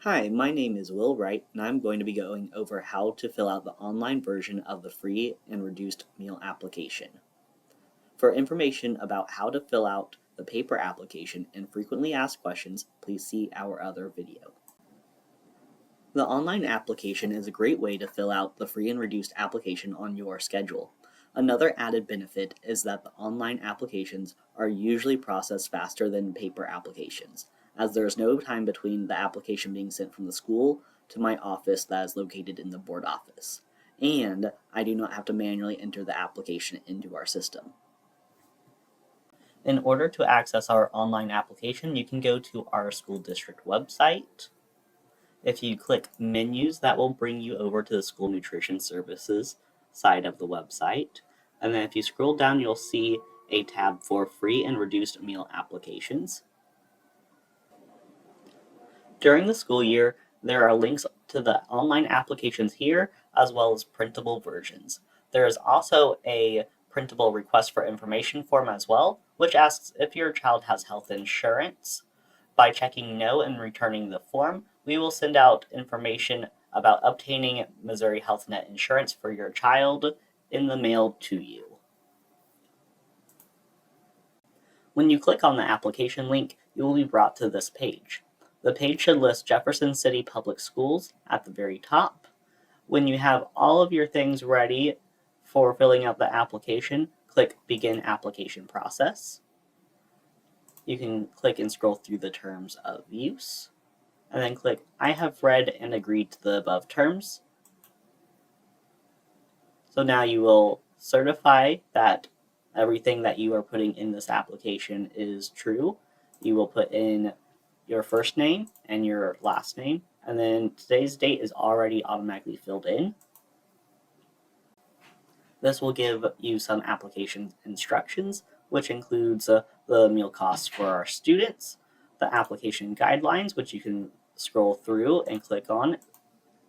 Hi, my name is Will Wright, and I'm going to be going over how to fill out the online version of the free and reduced meal application. For information about how to fill out the paper application and frequently asked questions, please see our other video. The online application is a great way to fill out the free and reduced application on your schedule. Another added benefit is that the online applications are usually processed faster than paper applications, as there is no time between the application being sent from the school to my office that is located in the board office, and I do not have to manually enter the application into our system. In order to access our online application, you can go to our school district website. If you click menus, that will bring you over to the school nutrition services side of the website. And then if you scroll down, you'll see a tab for free and reduced meal applications. During the school year, there are links to the online applications here, as well as printable versions. There is also a printable request for information form as well, which asks if your child has health insurance. By checking no and returning the form, we will send out information about obtaining Missouri Health Net insurance for your child in the mail to you. When you click on the application link, you will be brought to this page. The page should list Jefferson City Public Schools at the very top. When you have all of your things ready for filling out the application, click Begin Application Process. You can click and scroll through the terms of use, and then click I have read and agreed to the above terms. So now you will certify that everything that you are putting in this application is true. You will put in your first name and your last name, and then today's date is already automatically filled in. This will give you some application instructions, which includes the meal costs for our students, the application guidelines, which you can scroll through and click on,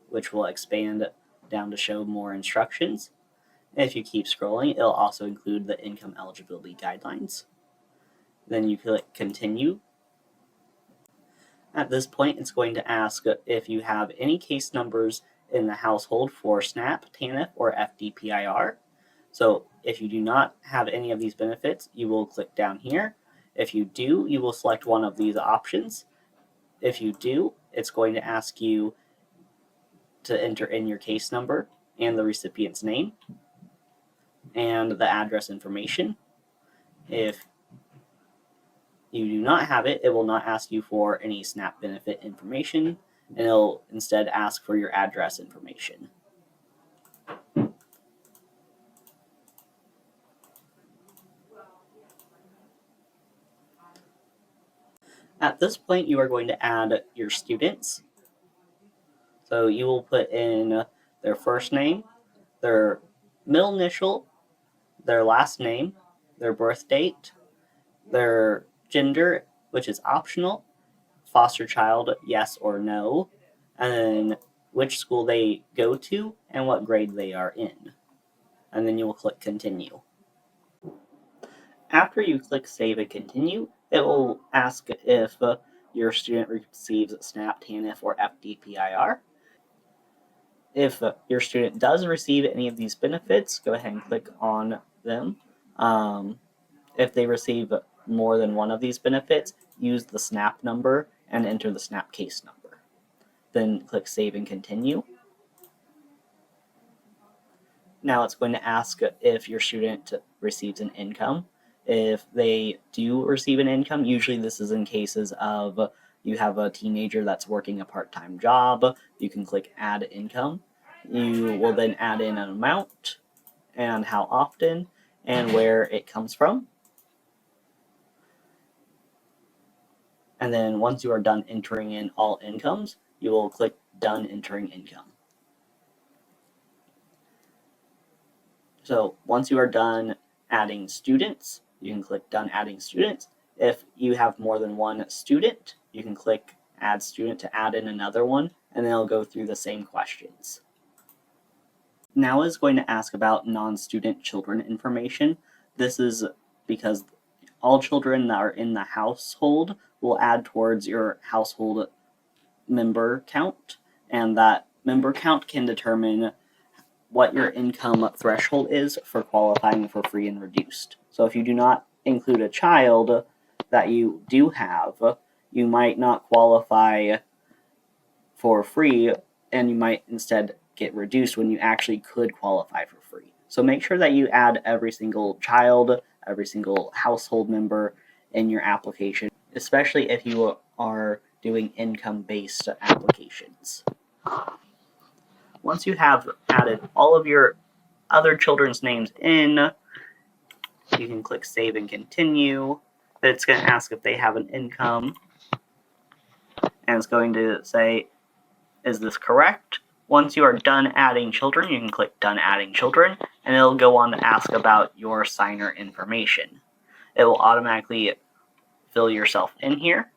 which will expand down to show more instructions. And if you keep scrolling, it'll also include the income eligibility guidelines. Then you click Continue. At this point, it's going to ask if you have any case numbers in the household for SNAP, TANF, or FDPIR. So if you do not have any of these benefits, you will click down here. If you do, you will select one of these options. If you do, it's going to ask you to enter in your case number and the recipient's name and the address information. If you do not have it, it will not ask you for any SNAP benefit information, and it'll instead ask for your address information. At this point, you are going to add your students. So you will put in their first name, their middle initial, their last name, their birth date, their gender, which is optional, foster child, yes or no, and then which school they go to and what grade they are in. And then you will click Continue. After you click Save and Continue, it will ask if your student receives SNAP, TANF, or FDPIR. If your student does receive any of these benefits, go ahead and click on them. If they receive more than one of these benefits, use the SNAP number and enter the SNAP case number. Then click Save and Continue. Now it's going to ask if your student receives an income. If they do receive an income, usually this is in cases of you have a teenager that's working a part-time job, you can click Add Income. You will then add in an amount and how often and where it comes from. And then once you are done entering in all incomes, you will click Done Entering Income. So once you are done adding students, you can click Done Adding Students. If you have more than one student, you can click Add Student to add in another one, and then it'll go through the same questions. Now it's going to ask about non-student children information. This is because all children that are in the household will add towards your household member count, and that member count can determine what your income threshold is for qualifying for free and reduced. So if you do not include a child that you do have, you might not qualify for free, and you might instead get reduced when you actually could qualify for free. So make sure that you add every single child, every single household member in your application, especially if you are doing income-based applications. Once you have added all of your other children's names in, you can click Save and Continue. It's going to ask if they have an income, and it's going to say, is this correct? Once you are done adding children, you can click Done Adding Children, and it'll go on to ask about your signer information. It will automatically fill yourself in here.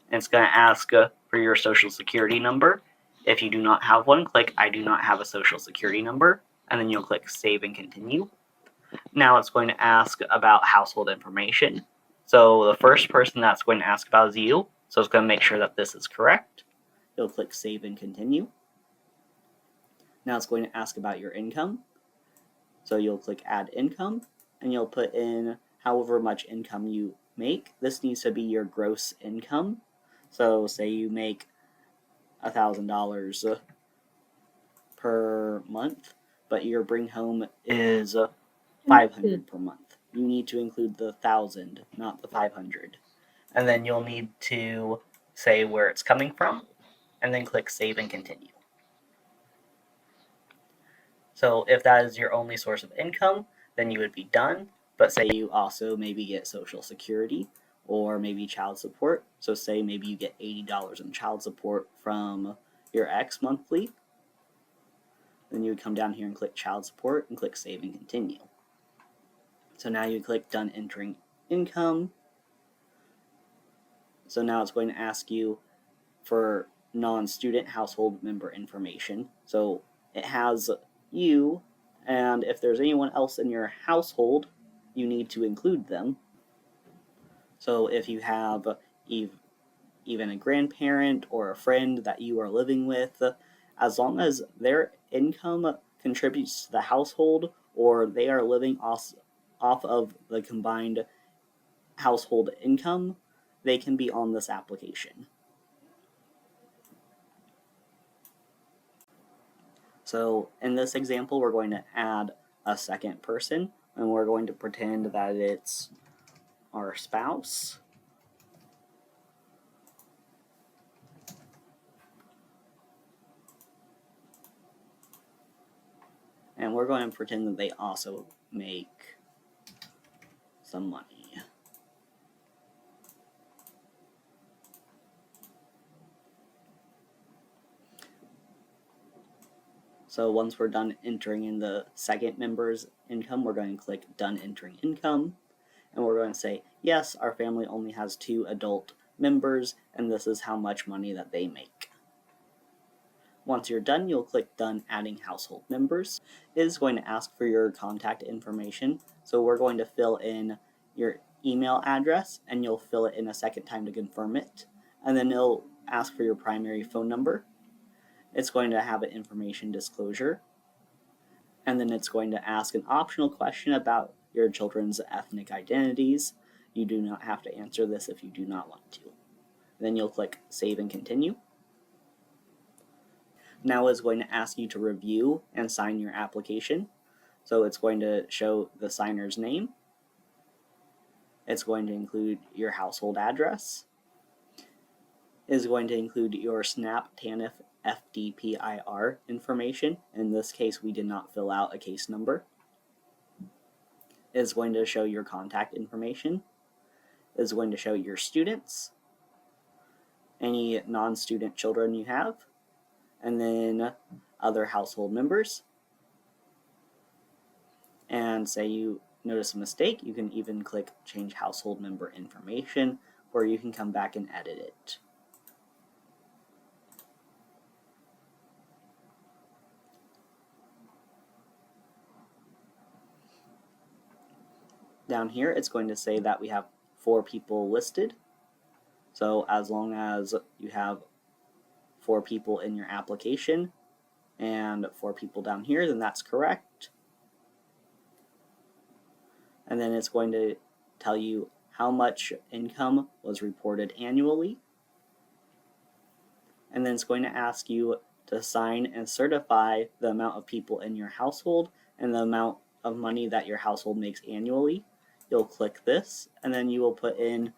And it's going to ask for your social security number. If you do not have one, click I do not have a social security number, and then you'll click Save and Continue. Now it's going to ask about household information. So the first person that's going to ask about is you, so it's going to make sure that this is correct. You'll click Save and Continue. Now it's going to ask about your income. So you'll click Add Income, and you'll put in however much income you make. This needs to be your gross income. So say you make $1,000 per month, but your bring home is $500 per month. You need to include the 1,000, not the 500. And then you'll need to say where it's coming from, and then click Save and Continue. So if that is your only source of income, then you would be done. But say you also maybe get Social Security or maybe child support. So say maybe you get $80 in child support from your ex monthly. Then you would come down here and click Child Support and click Save and Continue. So now you click Done Entering Income. So now it's going to ask you for non-student household member information. So it has you, and if there's anyone else in your household, you need to include them. So if you have even a grandparent or a friend that you are living with, as long as their income contributes to the household or they are living off of the combined household income, they can be on this application. So in this example, we're going to add a second person, and we're going to pretend that it's our spouse. And we're going to pretend that they also make some money. So once we're done entering in the second member's income, we're going to click Done Entering Income. And we're going to say, yes, our family only has 2 adult members, and this is how much money that they make. Once you're done, you'll click Done Adding Household Members. It is going to ask for your contact information, so we're going to fill in your email address, and you'll fill it in a second time to confirm it. And then it'll ask for your primary phone number. It's going to have an information disclosure, and then it's going to ask an optional question about your children's ethnic identities. You do not have to answer this if you do not want to. Then you'll click Save and Continue. Now it's going to ask you to review and sign your application. So it's going to show the signer's name. It's going to include your household address. It's going to include your SNAP, TANF, FDPIR information. In this case, we did not fill out a case number. It's going to show your contact information. It's going to show your students, any non-student children you have, and then other household members. And say you notice a mistake, you can even click Change Household Member Information, or you can come back and edit it. Down here, it's going to say that we have 4 people listed. So as long as you have 4 people in your application and 4 people down here, then that's correct. And then it's going to tell you how much income was reported annually. And then it's going to ask you to sign and certify the amount of people in your household and the amount of money that your household makes annually. You'll click this, and then you will put in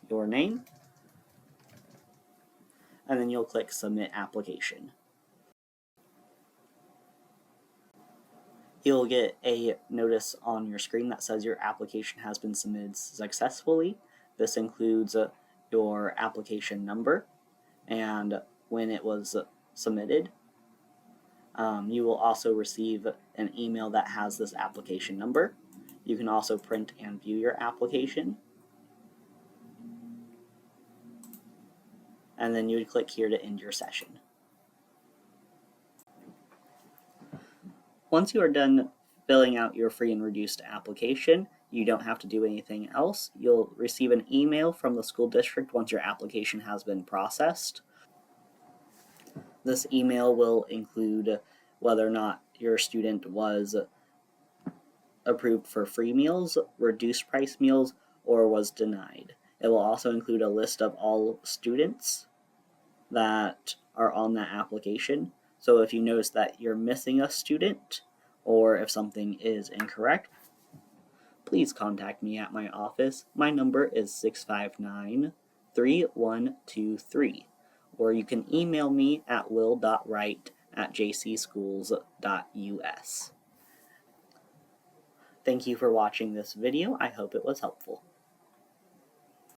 your name, and then you'll click Submit Application. You'll get a notice on your screen that says your application has been submitted successfully. This includes your application number and when it was submitted. You will also receive an email that has this application number. You can also print and view your application. And then you would click here to end your session. Once you are done filling out your free and reduced application, you don't have to do anything else. You'll receive an email from the school district once your application has been processed. This email will include whether or not your student was approved for free meals, reduced price meals, or was denied. It will also include a list of all students that are on that application. So if you notice that you're missing a student, or if something is incorrect, please contact me at my office. My number is 659-3123, or you can email me at will.wright@jcschools.us. Thank you for watching this video. I hope it was helpful.